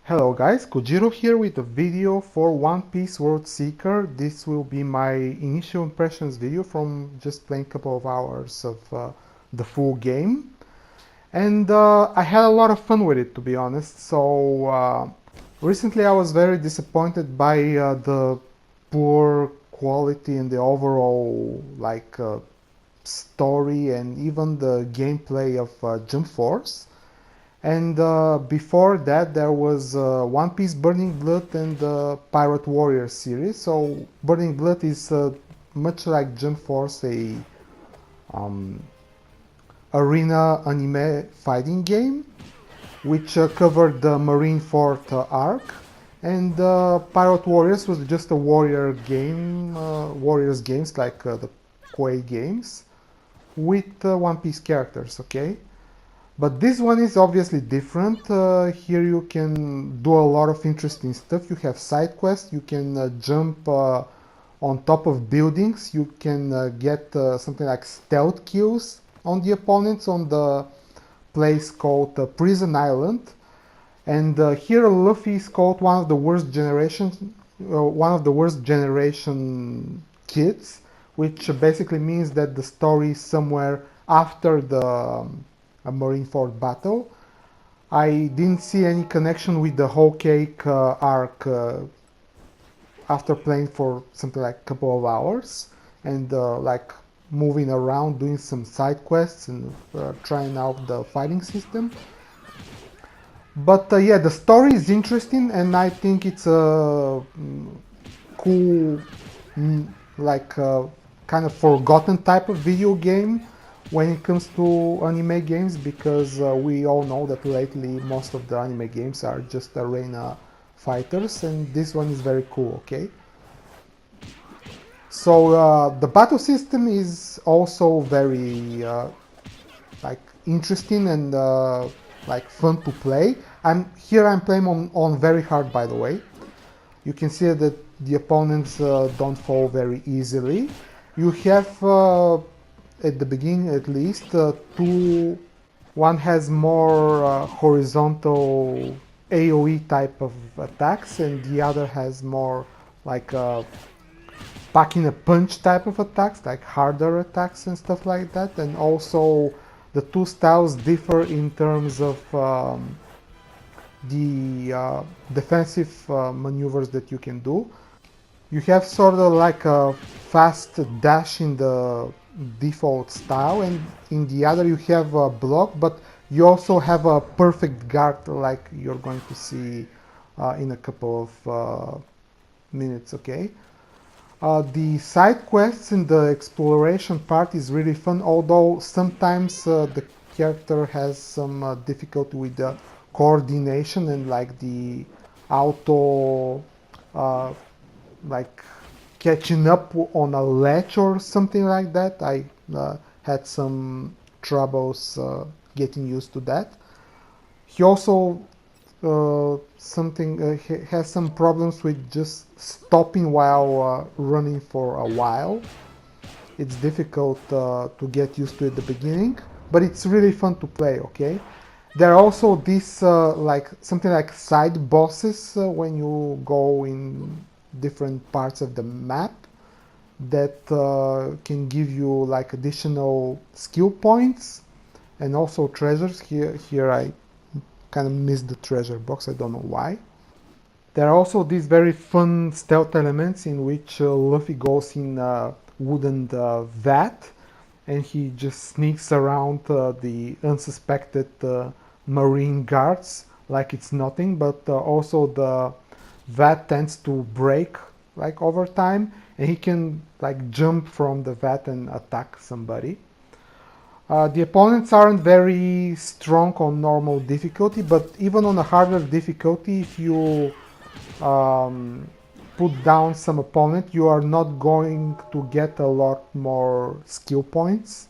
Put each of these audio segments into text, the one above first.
Hello guys, Kojiro here with a video for One Piece World Seeker. This will be my initial impressions video from just playing a couple of hours of the full game. And I had a lot of fun with it, to be honest. So recently I was very disappointed by the poor quality and the overall story and even the gameplay of Jump Force. And before that, there was One Piece Burning Blood and the Pirate Warrior series. So Burning Blood is much like Jump Force, a um, arena anime fighting game, which covered the Marineford arc. And Pirate Warriors was just a warrior game, Warriors games like the Koei games, with One Piece characters. Okay. But this one is obviously different. Here you can do a lot of interesting stuff. You have side quests, you can jump on top of buildings, you can get something like stealth kills on the opponents on the place called Prison Island. And here Luffy is called one of the worst generation kids, which basically means that the story is somewhere after the a Marineford battle. I didn't see any connection with the whole cake arc after playing for something like a couple of hours and like moving around doing some side quests and trying out the fighting system. But yeah, the story is interesting and I think it's a cool, like kind of forgotten type of video game when it comes to anime games, because we all know that lately most of the anime games are just arena fighters, and this one is very cool. Okay, so the battle system is also very like interesting and like fun to play. I'm playing on very hard, by the way. You can see that the opponents don't fall very easily. You have at the beginning at least one has more horizontal AoE type of attacks and the other has more like packing a punch type of attacks, like harder attacks and stuff like that. And also the two styles differ in terms of the defensive maneuvers that you can do. You have sort of like a fast dash in the default style, and in the other you have a block, but you also have a perfect guard like you're going to see in a couple of minutes. Okay. The side quests in the exploration part is really fun, although sometimes the character has some difficulty with the coordination and like the auto like catching up on a ledge or something like that. I had some troubles getting used to that. He also has some problems with just stopping while running for a while. It's difficult to get used to at the beginning, but it's really fun to play. Okay, there are also these like something like side bosses when you go in different parts of the map that can give you like additional skill points and also treasures. Here I kind of missed the treasure box, I don't know why. There are also these very fun stealth elements in which Luffy goes in a wooden vat and he just sneaks around the unsuspected marine guards like it's nothing, but also the vat tends to break like over time and he can like jump from the vat and attack somebody. The opponents aren't very strong on normal difficulty, but even on a harder difficulty, if you put down some opponent, you are not going to get a lot more skill points.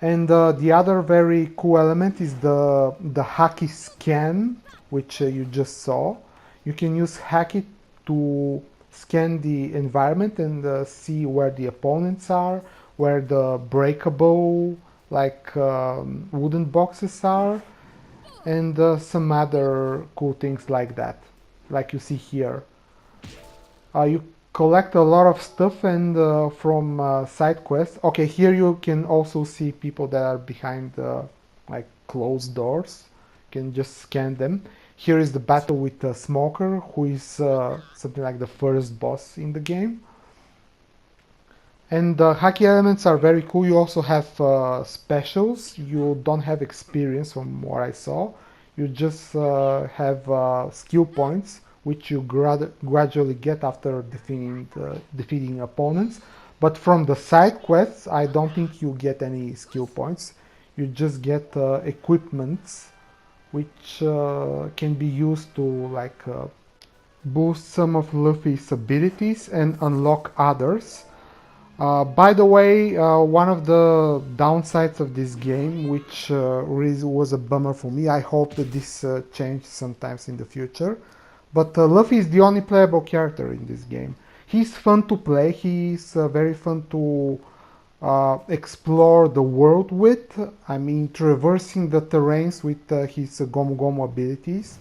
And the other very cool element is the Haki scan, which you just saw. You can use Haki to scan the environment and see where the opponents are, where the breakable like wooden boxes are, and some other cool things like that, like you see here. You collect a lot of stuff and from side quests. Okay, here you can also see people that are behind like closed doors. You can just scan them. Here is the battle with the Smoker, who is something like the first boss in the game. And the haki elements are very cool. You also have specials. You don't have experience from what I saw. You just have skill points, which you gradually get after defeating opponents. But from the side quests, I don't think you get any skill points. You just get equipments, which can be used to like boost some of Luffy's abilities and unlock others. By the way, one of the downsides of this game, which really was a bummer for me, I hope that this changes sometimes in the future, but Luffy is the only playable character in this game. He's fun to play, he's very fun to explore the world with, I mean traversing the terrains with his Gomu Gomu abilities.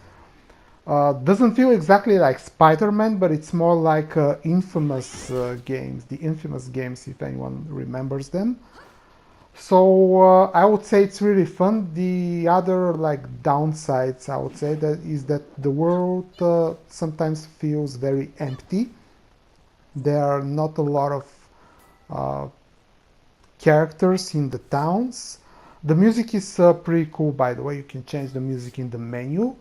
Doesn't feel exactly like Spider-Man, but it's more like Infamous games, the Infamous games, if anyone remembers them. So I would say it's really fun. The other like downsides, I would say, that is that the world sometimes feels very empty. There are not a lot of uh, characters in the towns. The music is pretty cool, by the way. You can change the music in the menu.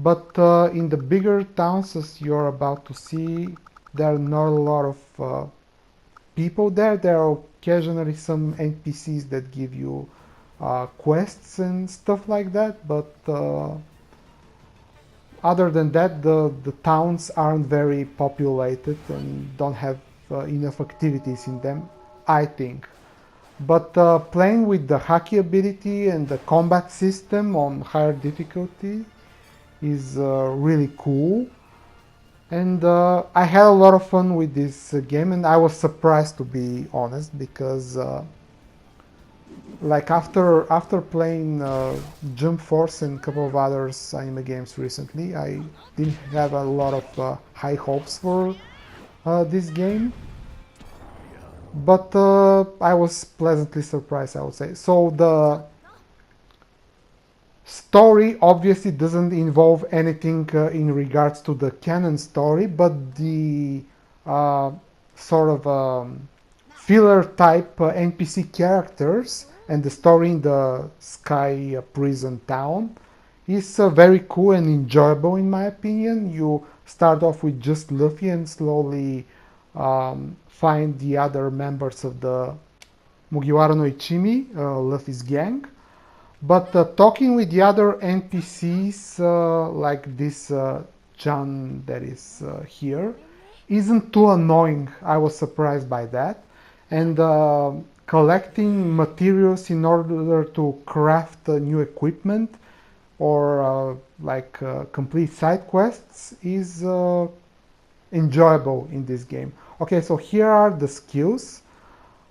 But in the bigger towns, as you're about to see, there are not a lot of people there. There are occasionally some NPCs that give you quests and stuff like that, but other than that, the towns aren't very populated and don't have enough activities in them, I think. But playing with the haki ability and the combat system on higher difficulty is really cool, and I had a lot of fun with this game, and I was surprised, to be honest, because like after playing Jump Force and a couple of other anime games recently, I didn't have a lot of high hopes for this game, but I was pleasantly surprised, I would say. So the story obviously doesn't involve anything in regards to the canon story, but the sort of filler type NPC characters and the story in the Sky Prison town is very cool and enjoyable, in my opinion. You start off with just Luffy and slowly find the other members of the Mugiwara no Ichimi, Luffy's gang. But talking with the other NPCs, like this John that is here, isn't too annoying. I was surprised by that. And collecting materials in order to craft new equipment or complete side quests is enjoyable in this game. Okay, so here are the skills.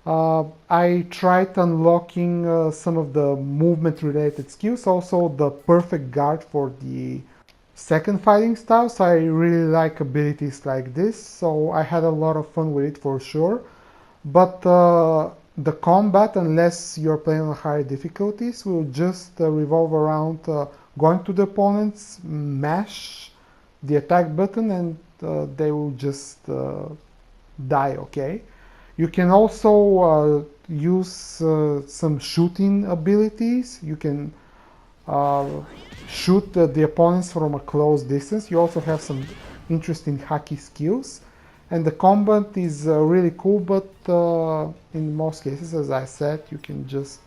I tried unlocking some of the movement related skills, also the perfect guard for the second fighting style, so I really like abilities like this, so I had a lot of fun with it for sure. But the combat, unless you're playing on higher difficulties, will just revolve around going to the opponents, mash the attack button, and they will just die, okay? You can also use some shooting abilities. You can shoot the opponents from a close distance. You also have some interesting haki skills. And the combat is really cool, but in most cases, as I said, you can just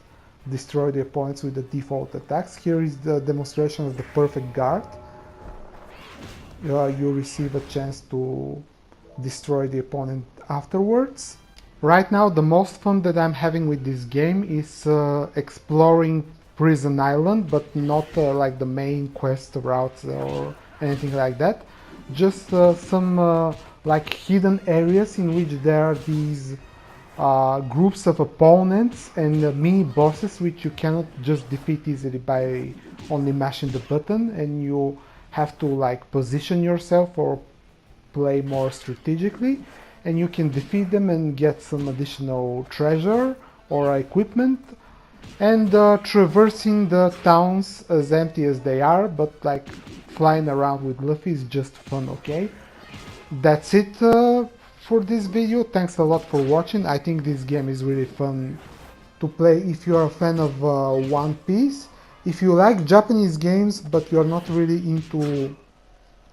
destroy the opponents with the default attacks. Here is the demonstration of the perfect guard. You receive a chance to destroy the opponent afterwards. Right now, the most fun that I'm having with this game is exploring Prison Island, but not like the main quest routes or anything like that. Just some like hidden areas in which there are these groups of opponents and mini bosses which you cannot just defeat easily by only mashing the button, and you have to like position yourself or play more strategically, and you can defeat them and get some additional treasure or equipment, and traversing the towns as empty as they are, but like flying around with Luffy is just fun, okay? That's it for this video. Thanks a lot for watching. I think this game is really fun to play if you are a fan of One Piece. If you like Japanese games but you're not really into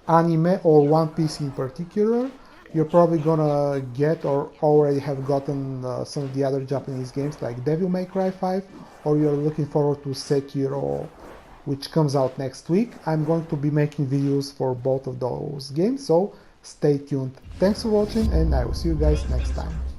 anime or One Piece in particular, you're probably gonna get or already have gotten some of the other Japanese games like Devil May Cry 5, or you're looking forward to Sekiro, which comes out next week. I'm going to be making videos for both of those games, so stay tuned. Thanks for watching, and I will see you guys next time.